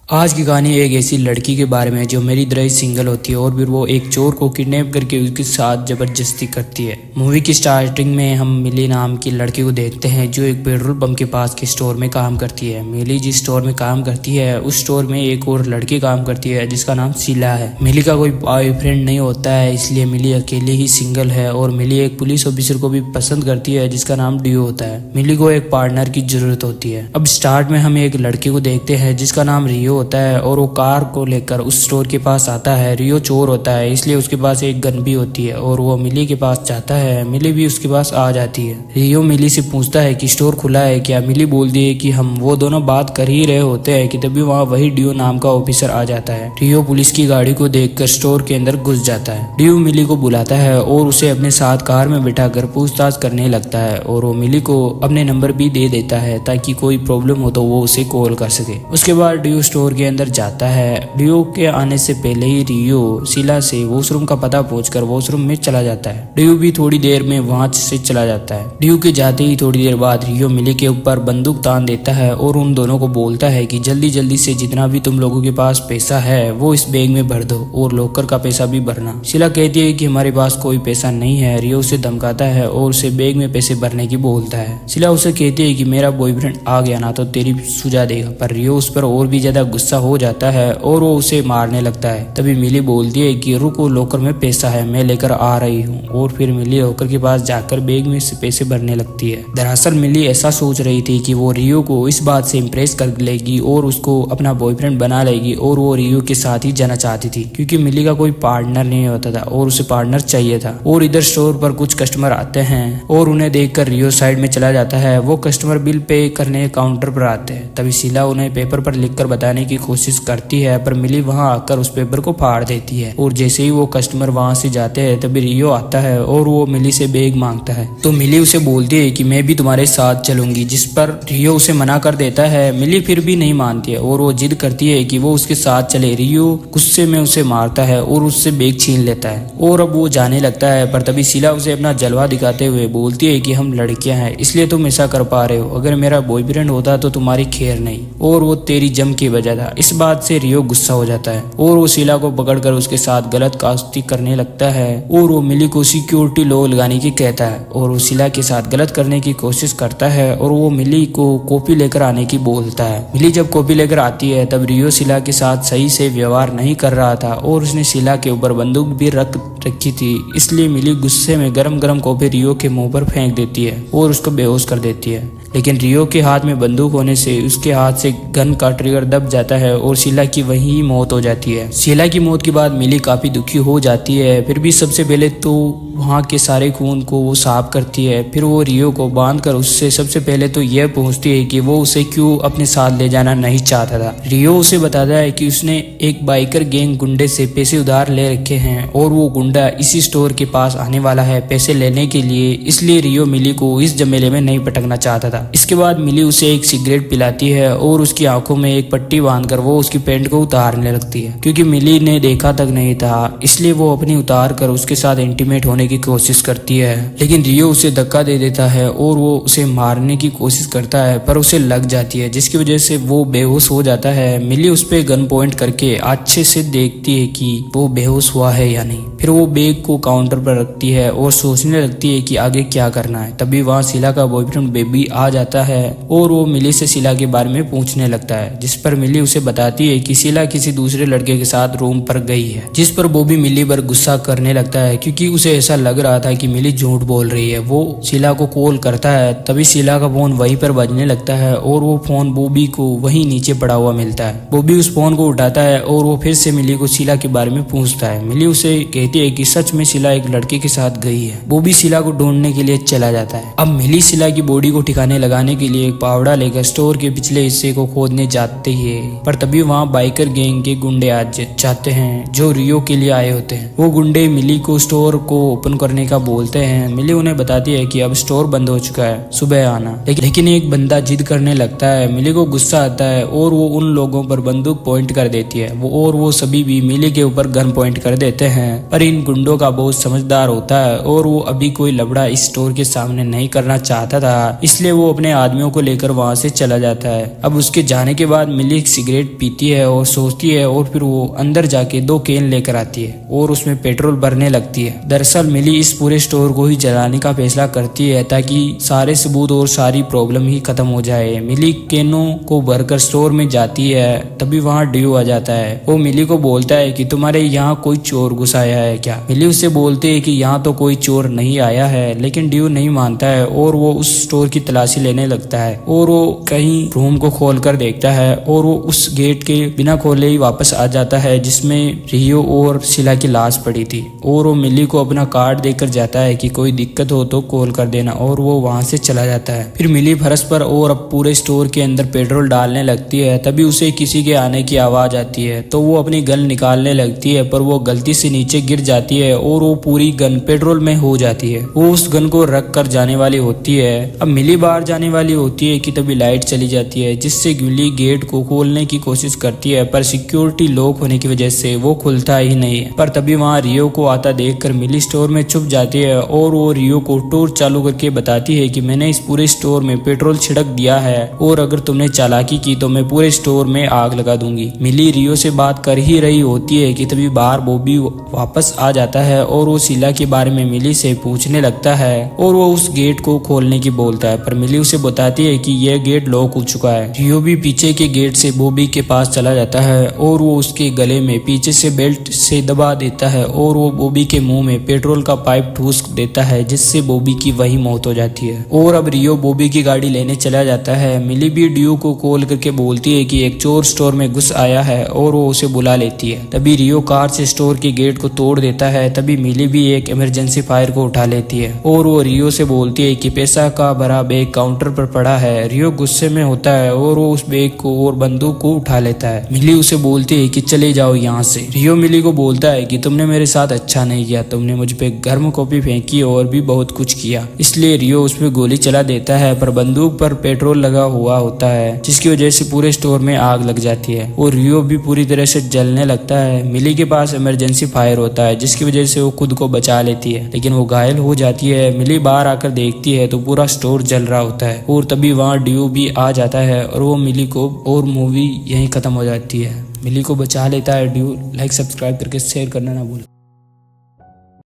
आज की कहानी एक ऐसी लड़की के बारे में है जो मेरी तरह ही सिंगल होती है और फिर वो एक चोर को किडनैप करके उसके साथ जबरदस्ती करती है। मूवी की स्टार्टिंग में हम मिली नाम की लड़की को देखते हैं जो एक पेट्रोल पंप के पास के स्टोर में काम करती है। मिली जिस स्टोर में काम करती है उस स्टोर में एक और लड़की काम करती है जिसका नाम शीला है। मिली का कोई बॉयफ्रेंड नहीं होता है, इसलिए मिली अकेले ही सिंगल है और मिली एक पुलिस ऑफिसर को भी पसंद करती है जिसका नाम डियो होता है। मिली को एक पार्टनर की जरूरत होती है। अब स्टार्ट में हम एक लड़की को देखते हैं जिसका नाम रियो होता है और वो कार को लेकर उस स्टोर के पास आता है। रियो चोर होता है इसलिए उसके पास एक गन भी होती है और वो मिली के पास जाता है। मिली भी उसके पास आ जाती है। रियो मिली से पूछता है कि स्टोर खुला है क्या। मिली बोलती है कि वो दोनों बात कर ही रहे होते हैं कि तभी वहाँ वही डियो नाम का ऑफिसर आ जाता है। रियो पुलिस की गाड़ी को देखकर स्टोर के अंदर घुस जाता है। डियो मिली को बुलाता है और उसे अपने साथ कार में बिठाकर पूछताछ करने लगता है और वो मिली को अपने नंबर भी दे देता है ताकि कोई प्रॉब्लम हो तो वो उसे कॉल कर सके। उसके बाद डियो स्टोर के अंदर जाता है। डियो के आने से पहले ही रियो शीला से वॉशरूम का पता पूछकर वॉशरूम में चला जाता है। डियो भी थोड़ी देर में वहां से चला जाता है। डियो के जाते ही थोड़ी देर बाद रियो मिली के ऊपर बंदूक तान देता है और उन दोनों को बोलता है कि जल्दी जल्दी से जितना भी तुम लोगों के पास पैसा है वो इस बैग में भर दो और लॉकर का पैसा भी भरना। शीला कहती है कि हमारे पास कोई पैसा नहीं है। रियो उसे धमकाता है और उसे बैग में पैसे भरने की बोलता है। शीला उसे कहती है कि मेरा बॉयफ्रेंड आ गया ना तो तेरी सुझा देगा, पर रियो उस पर और भी ज्यादा गुस्सा हो जाता है और वो उसे मारने लगता है। तभी मिली बोलती है कि रुको, लॉकर में पैसा है, मैं लेकर आ रही हूँ। और फिर मिली लॉकर के पास जाकर बैग में से पैसे भरने लगती है। दरअसल मिली ऐसा सोच रही थी कि वो रियो को इस बात से इम्प्रेस कर लेगी और उसको अपना बॉयफ्रेंड बना लेगी और वो रियो के साथ ही जाना चाहती थी क्योंकि मिली का कोई पार्टनर नहीं होता था और उसे पार्टनर चाहिए था। और इधर स्टोर पर कुछ कस्टमर आते हैं और उन्हें देखकर रियो साइड में चला जाता है। वो कस्टमर बिल पे करने काउंटर पर आते हैं। तभी शीला उन्हें पेपर पर लिखकर बताने की कोशिश करती है पर मिली वहां आकर उस पेपर को फाड़ देती है। और जैसे ही वो कस्टमर वहां से जाते हैं तभी रियो आता है और वो मिली से बैग मांगता है तो मिली उसे बोलती है कि मैं भी तुम्हारे साथ चलूंगी, जिस पर रियो उसे मना कर देता है। मिली फिर भी नहीं मानती है और वो जिद करती है कि वो उसके साथ चले। रियो गुस्से में उसे मारता है और उससे बैग छीन लेता है और अब वो जाने लगता है। पर तभी शीला उसे अपना जलवा दिखाते हुए बोलती है कि हम लड़कियां हैं इसलिए तुम ऐसा कर पा रहे हो, अगर मेरा बॉयफ्रेंड होता तो तुम्हारी खैर नहीं और वो तेरी जम की वजह था। इस बात से रियो गुस्सा हो जाता है और वो शीला को पकड़कर उसके साथ गलत कास्ती करने लगता है और वो मिली को सिक्योरिटी लॉक लगाने की कहता है और वो शीला के साथ गलत करने की कोशिश करता है और वो मिली को कॉपी लेकर आने की बोलता है। मिली जब कॉपी लेकर आती है तब रियो शीला के साथ सही से व्यवहार नहीं कर रहा था और उसने शीला के ऊपर बंदूक भी रखी थी, इसलिए मिली गुस्से में गरम गरम कॉपी रियो के मुंह पर फेंक देती है और उसको बेहोश कर देती है। लेकिन रियो के हाथ में बंदूक होने से उसके हाथ से गन का ट्रिगर दब जाता है और शीला की वहीं मौत हो जाती है। शीला की मौत के बाद मिली काफी दुखी हो जाती है। फिर भी सबसे पहले तो वहाँ के सारे खून को वो साफ करती है। फिर वो रियो को बांधकर उससे सबसे पहले तो यह पूछती है कि वो उसे क्यों अपने साथ ले जाना नहीं चाहता था। रियो उसे बताता है कि उसने एक बाइकर गैंग गुंडे से पैसे उधार ले रखे हैं और वो गुंडा इसी स्टोर के पास आने वाला है पैसे लेने के लिए, इसलिए रियो मिली को इस झमेले में नहीं पटकना चाहता था। इसके बाद मिली उसे एक सिगरेट पिलाती है और उसकी आंखों में एक पट्टी बांधकर वो उसकी पैंट को उतारने लगती है। क्योंकि मिली ने देखा तक नहीं था इसलिए वो अपनी उतार कर उसके साथ इंटीमेट होने की कोशिश करती है। लेकिन रियो उसे धक्का दे देता है और वो उसे मारने की कोशिश करता है पर उसे लग जाती है जिसकी वजह से वो बेहोश हो जाता है। मिली उस पे गन पॉइंट करके अच्छे से देखती है कि वो बेहोश हुआ है या नहीं। फिर वो बैग को काउंटर पर रखती है और सोचने लगती है कि आगे क्या करना है। तभी वहाँ शीला का बॉयफ्रेंड बेबी आ जाता है और वो मिली से शीला के बारे में पूछने लगता है, जिस पर मिली उसे बताती है कि शीला किसी दूसरे लड़के के साथ रूम पर गई है। जिस पर बॉबी मिली पर गुस्सा करने लगता है क्योंकि उसे ऐसा लग रहा था कि मिली झूठ बोल रही है। वो शीला को कॉल करता है तभी शीला का फोन वहीं पर बजने लगता है और वो फोन बॉबी को वहीं नीचे पड़ा हुआ मिलता है। बॉबी उस फोन को उठाता है और वो फिर से मिली को शीला के बारे में पूछता है। मिली उसे कहती है कि सच में शीला एक लड़के के साथ गई है। बॉबी शीला को ढूंढने के लिए चला जाता है। अब मिली शीला की बॉडी को ठिकाने लगाने के लिए एक पावड़ा लेकर स्टोर के पिछले हिस्से को खोदने जाते हैं पर तभी वहाँ बाइकर गैंग के गुंडे आ जाते हैं जो रियो के लिए आए होते हैं। वो गुंडे मिली को स्टोर को ओपन करने का बोलते हैं। मिली उन्हें बताती है कि अब स्टोर बंद हो चुका है, सुबह आना। लेकिन एक बंदा जिद करने लगता है। मिली को गुस्सा आता है और वो उन लोगों पर बंदूक पॉइंट कर देती है। वो सभी भी मिली के ऊपर गन पॉइंट कर देते हैं पर इन गुंडों का बहुत समझदार होता है और वो अभी कोई लफड़ा इस स्टोर के सामने नहीं करना चाहता था, इसलिए वो अपने आदमियों को लेकर वहां से चला जाता है। अब उसके जाने के बाद मिली सिगरेट पीती है और सोचती है और फिर वो अंदर जाके 2 कैन लेकर आती है और उसमें पेट्रोल भरने लगती है। दरअसल मिली इस पूरे स्टोर को ही जलाने का फैसला करती है ताकि सारे सबूत और सारी प्रॉब्लम ही खत्म हो जाए। मिली कैनों को भरकर स्टोर में जाती है, तभी वहाँ ड्यू आ जाता है। वो मिली को बोलता है कि तुम्हारे यहाँ कोई चोर घुस आया है क्या। मिली उससे बोलती है कि यहाँ तो कोई चोर नहीं आया है, लेकिन ड्यू नहीं मानता है और वो उस स्टोर की तलाशी लेने लगता है और वो कहीं रूम को खोल कर देखता है और वो उस गेट के बिना खोले ही वापस आ जाता है जिसमें रियो और शीला की लाश पड़ी थी। और वो मिली को अपना कार्ड देकर जाता है कि कोई दिक्कत हो तो कॉल कर देना, और वो वहां से चला जाता है। फिर मिली फर्श पर और अब पूरे स्टोर के अंदर पेट्रोल डालने लगती है, तभी उसे किसी के आने की आवाज आती है तो वो अपनी गन निकालने लगती है, पर वो गलती से नीचे गिर जाती है और वो पूरी गन पेट्रोल में हो जाती है। वो उस गन को रख कर जाने वाली होती है। अब मिली बाहर जाने वाली होती है कि तभी लाइट चली जाती है, जिससे मिली गेट को खोलने की कोशिश करती है, पर सिक्योरिटी लॉक होने की वजह से वो खुलता ही नहीं है। पर तभी वहाँ रियो को आता देखकर मिली स्टोर में छुप जाती है और वो रियो को टॉर्च चालू करके बताती है कि मैंने इस पूरे स्टोर में पेट्रोल छिड़क दिया है और अगर तुमने चालाकी की तो मैं पूरे स्टोर में आग लगा दूंगी। मिली रियो से बात कर ही रही होती है कि तभी बाहर बॉबी वापस आ जाता है और वो शीला के बारे में मिली से पूछने लगता है और वो उस गेट को खोलने की बोलता है, पर मिली उसे बताती है कि यह गेट लॉक हो चुका है। रियो भी पीछे के गेट से बॉबी के पास चला जाता है और वो उसके गले में पीछे से बेल्ट से दबा देता है और वो बॉबी के मुंह में पेट्रोल का पाइप ठूस देता है, जिससे बॉबी की वही मौत हो जाती है। और अब रियो बॉबी की गाड़ी लेने चला जाता है। मिली भी ड्यू को कॉल करके बोलती है कि एक चोर स्टोर में घुस आया है और वो उसे बुला लेती है। तभी रियो कार से स्टोर के गेट को तोड़ देता है। तभी मिली भी एक इमरजेंसी फायर को उठा लेती है और वो रियो से बोलती है कि पैसा का भरा बैग काउंटर पर पड़ा है। रियो गुस्से में होता है और वो उस बैग को और बंदूक को उठा लेता है। मिली उसे बोलती है कि चले जाओ यहाँ से। रियो मिली को बोलता है कि तुमने मेरे साथ अच्छा नहीं किया, तुमने मुझ पे गर्म कॉफी फेंकी और भी बहुत कुछ किया। इसलिए रियो उसमें गोली चला देता है, पर बंदूक पर पेट्रोल लगा हुआ होता है, जिसकी वजह से पूरे स्टोर में आग लग जाती है और रियो भी पूरी तरह से जलने लगता है। मिली के पास इमरजेंसी फायर होता है, जिसकी वजह से वो खुद को बचा लेती है, लेकिन वो घायल हो जाती है। मिली बाहर आकर देखती है तो पूरा स्टोर जल रहा होता है और तभी वहाँ ड्यू भी आ जाता है और वो मिली को, और मूवी यहीं खत्म हो जाती है। मिली को बचा लेता है ड्यू। लाइक सब्सक्राइब करके शेयर करना ना भूलें।